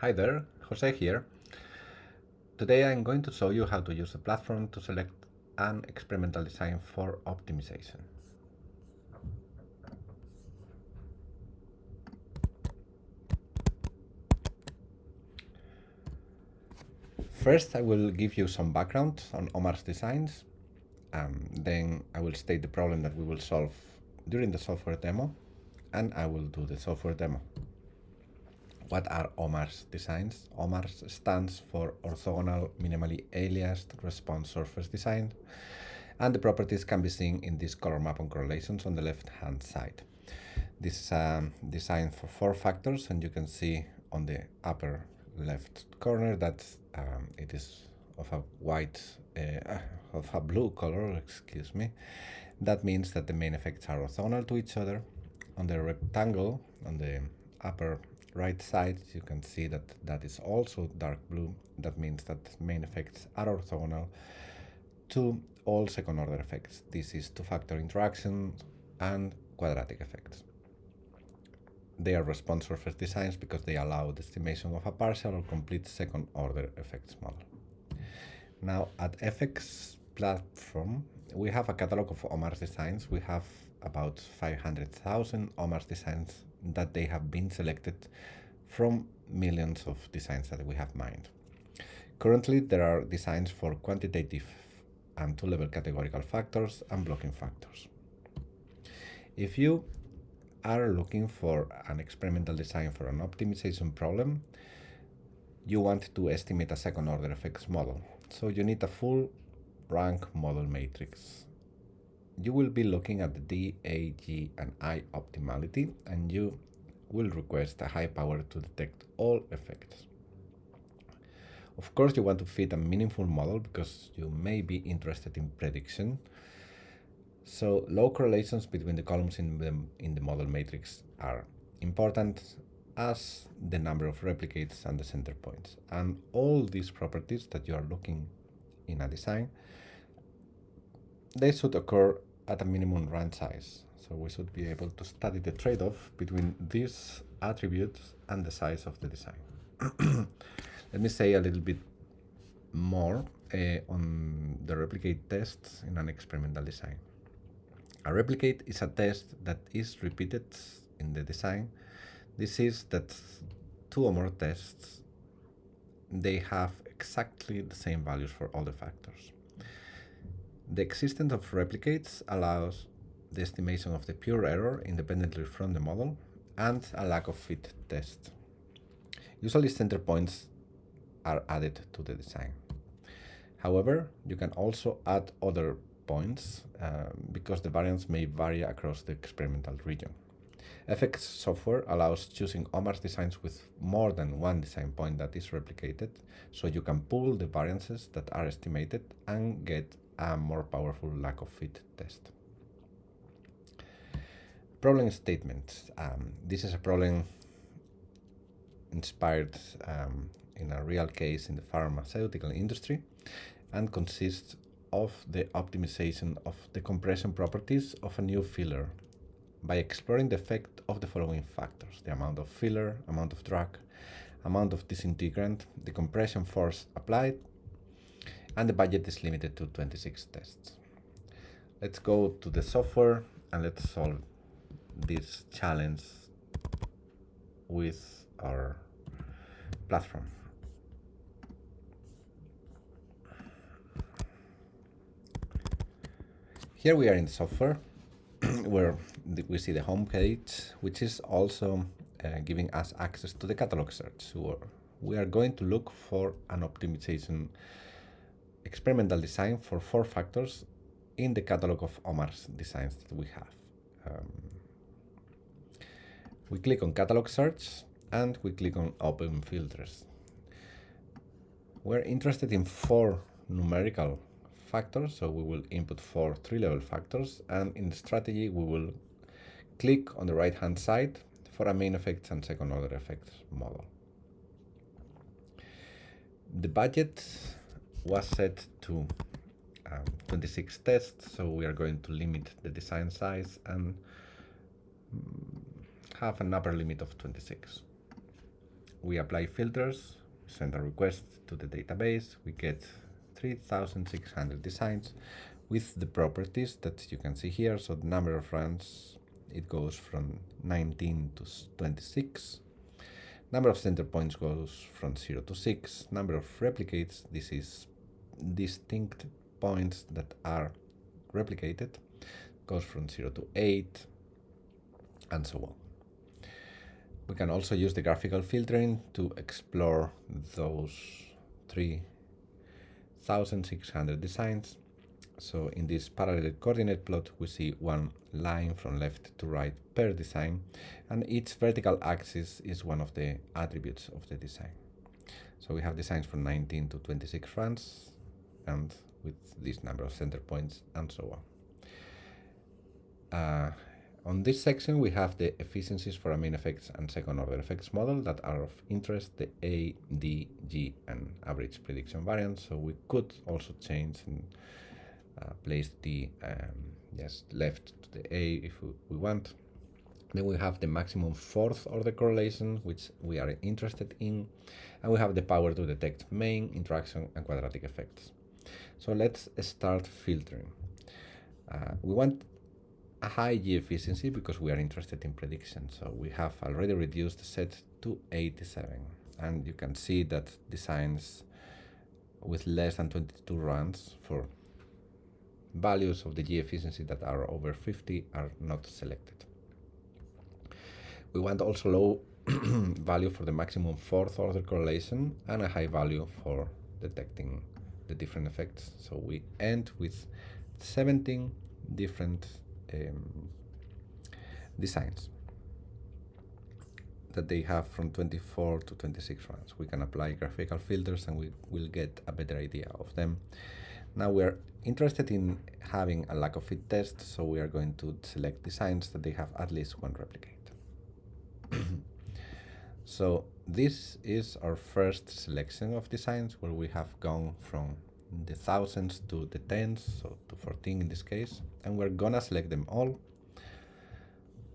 Hi there, Jose here. Today I'm going to show you how to use the platform to select an experimental design for optimization. First, I will give you some background on Omar's designs. Then I will state the problem that we will solve during the software demo, and I will do the software demo. What are Omar's designs? Omar's stands for Orthogonal Minimally Aliased Response Surface Design, and the properties can be seen in this color map on correlations on the left-hand side. This is designed for 4 factors, and you can see on the upper left corner that it is of a white, of a blue color, excuse me. That means that the main effects are orthogonal to each other. On the rectangle, on the upper right side, you can see that that is also dark blue. That means that main effects are orthogonal to all second order effects. This is two-factor interactions and quadratic effects. They are response surface designs because they allow the estimation of a partial or complete second order effects model. Now at Effex platform, we have a catalog of Omar's designs. We have about 500,000 Omar's designs that they have been selected from millions of designs that we have mined. Currently, there are designs for quantitative and two-level categorical factors and blocking factors. If you are looking for an experimental design for an optimization problem, you want to estimate a second order effects model. So you need a full rank model matrix. You will be looking at the D, A, G, and I optimality, and you will request a high power to detect all effects. Of course, you want to fit a meaningful model because you may be interested in prediction. So low correlations between the columns in the model matrix are important, as the number of replicates and the center points. And all these properties that you are looking in a design, they should occur at a minimum run size. So we should be able to study the trade-off between these attributes and the size of the design. Let me say a little bit more on the replicate tests in an experimental design. A replicate is a test that is repeated in the design. This is that 2 or more tests, they have exactly the same values for all the factors. The existence of replicates allows the estimation of the pure error independently from the model and a lack of fit test. Usually center points are added to the design. However, you can also add other points because the variance may vary across the experimental region. Effex software allows choosing Omar's designs with more than one design point that is replicated, so you can pool the variances that are estimated and get a more powerful lack of fit test. Problem statement. This is a problem inspired in a real case in the pharmaceutical industry and consists of the optimization of the compression properties of a new filler by exploring the effect of the following factors: the amount of filler, amount of drug, amount of disintegrant, the compression force applied, and the budget is limited to 26 tests. Let's go to the software and let's solve this challenge with our platform. Here we are in the software where we see the home page, which is also giving us access to the catalog search. So we are going to look for an optimization experimental design for 4 factors in the catalog of Omar's designs that we have. We click on catalog search and we click on open filters. We're interested in 4 numerical factors, so we will input 4 3-level factors, and in the strategy we will click on the right hand side for a main effects and second order effects model. The budget was set to 26 tests, so we are going to limit the design size and have an upper limit of 26. we apply filters, send a request to the database, we get 3,600 designs with the properties that you can see here. So the number of runs, it goes from 19 to 26. Number of center points goes from 0 to 6. Number of replicates, this is distinct points that are replicated, goes from 0 to 8, and so on. We can also use the graphical filtering to explore those 3,600 designs. So in this parallel coordinate plot, we see one line from left to right per design, and each vertical axis is one of the attributes of the design. So we have designs from 19 to 26 runs, and with this number of center points, and so on. On this section, we have the efficiencies for a main effects and second order effects model that are of interest, the A, D, G, and average prediction variance. So we could also change and place the left to the A if we want. Then we have the maximum fourth order correlation, which we are interested in, and we have the power to detect main, interaction, and quadratic effects. So let's start filtering. We want a high G efficiency because we are interested in prediction. So we have already reduced the set to 87, and you can see that designs with less than 22 runs for values of the G efficiency that are over 50 are not selected. We want also low value for the maximum fourth order correlation and a high value for detecting the different effects. So we end with 17 different designs that they have from 24 to 26 runs. We can apply graphical filters and we will get a better idea of them. Now we're interested in having a lack of fit test, so we are going to select designs that they have at least one replicate. So this is our first selection of designs where we have gone from the thousands to the tens, so to 14 in this case, and we're gonna select them all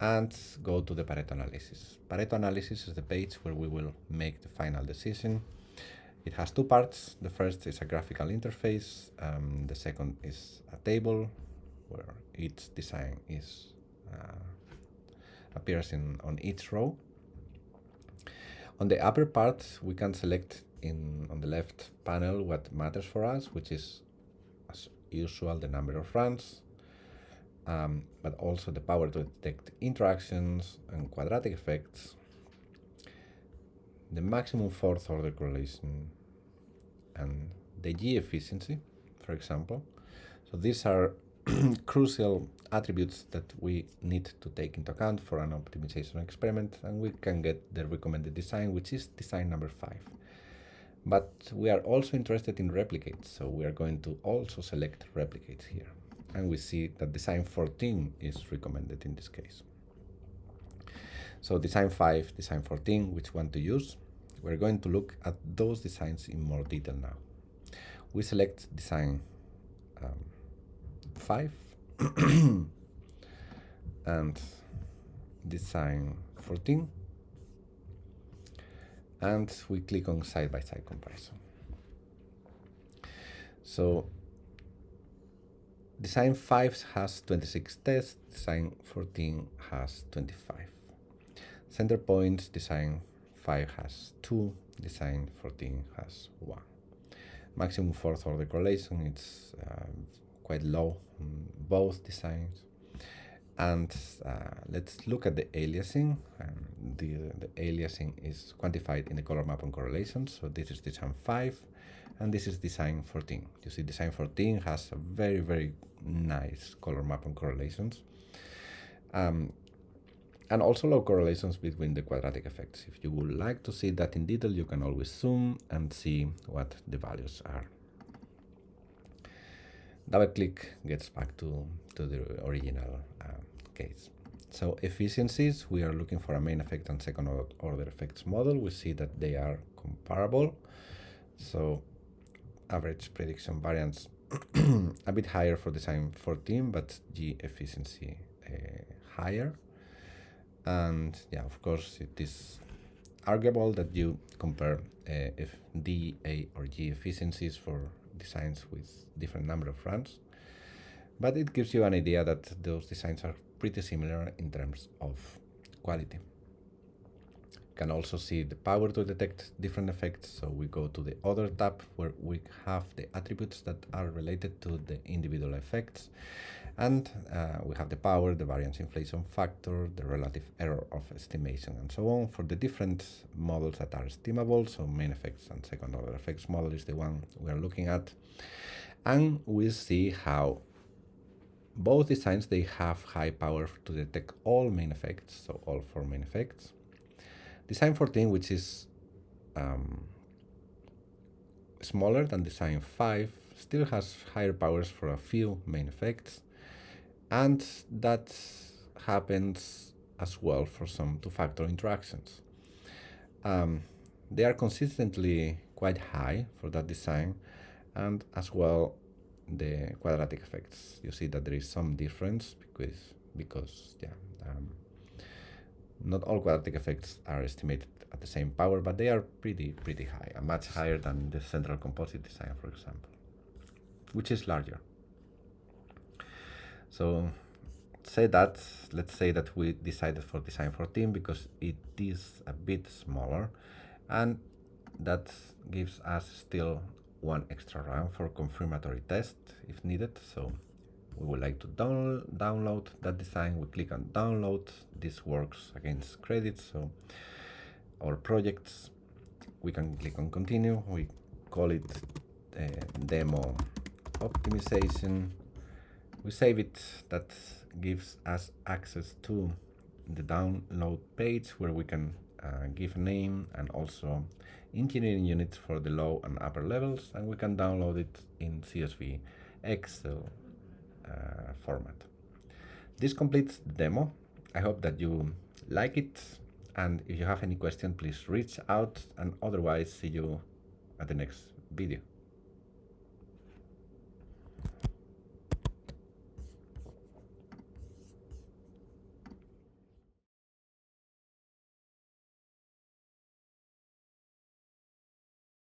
and go to the Pareto analysis. Pareto analysis is the page where we will make the final decision. It has two parts. The first is a graphical interface. The second is a table where each design is appears on each row. On the upper part, we can select on the left panel what matters for us, which is, as usual, the number of runs, but also the power to detect interactions and quadratic effects, the maximum fourth order correlation, and the G efficiency, for example. So these are crucial attributes that we need to take into account for an optimization experiment, and we can get the recommended design, which is design number 5. But we are also interested in replicates, so we are going to also select replicates here. And we see that design 14 is recommended in this case. So design 5, design 14, which one to use? We're going to look at those designs in more detail now. We select design 5 and design 14, and we click on side-by-side comparison. So design 5 has 26 tests, design 14 has 25. Center points, design 5 has 2, design 14 has 1. Maximum fourth order correlation, it's quite low on both designs. And let's look at the aliasing. The aliasing is quantified in the color map on correlations. So this is design 5, and this is design 14. You see, design 14 has a very, very nice color map on correlations. And also low correlations between the quadratic effects. If you would like to see that in detail, you can always zoom and see what the values are. Double click gets back to the original case. So efficiencies, we are looking for a main effect and second order effects model. We see that they are comparable. So average prediction variance a bit higher for design 14, but G efficiency higher. And yeah, of course, it is arguable that you compare if D, A, or G efficiencies for designs with different number of runs, but it gives you an idea that those designs are pretty similar in terms of quality. You can also see the power to detect different effects, so we go to the Other tab where we have the attributes that are related to the individual effects, and we have the power, the variance inflation factor, the relative error of estimation, and so on for the different models that are estimable. So main effects and second order effects model is the one we are looking at. And we see how both designs, they have high power to detect all main effects, so all 4 main effects. Design 14, which is smaller than design 5, still has higher powers for a few main effects, and that happens as well for some two-factor interactions. They are consistently quite high for that design, and as well the quadratic effects. You see that there is some difference because not all quadratic effects are estimated at the same power, but they are pretty high, and much higher than the central composite design, for example, which is larger. So let's say that we decided for design 14 because it is a bit smaller, and that gives us still one extra run for confirmatory test if needed. So we would like to download that design. We click on download. This works against credits, so our projects, we can click on continue. We call it demo optimization. We save it. That gives us access to the download page where we can give a name and also engineering units for the low and upper levels, and we can download it in CSV Excel format. This completes the demo. I hope that you like it, and if you have any question, please reach out, and otherwise see you at the next video.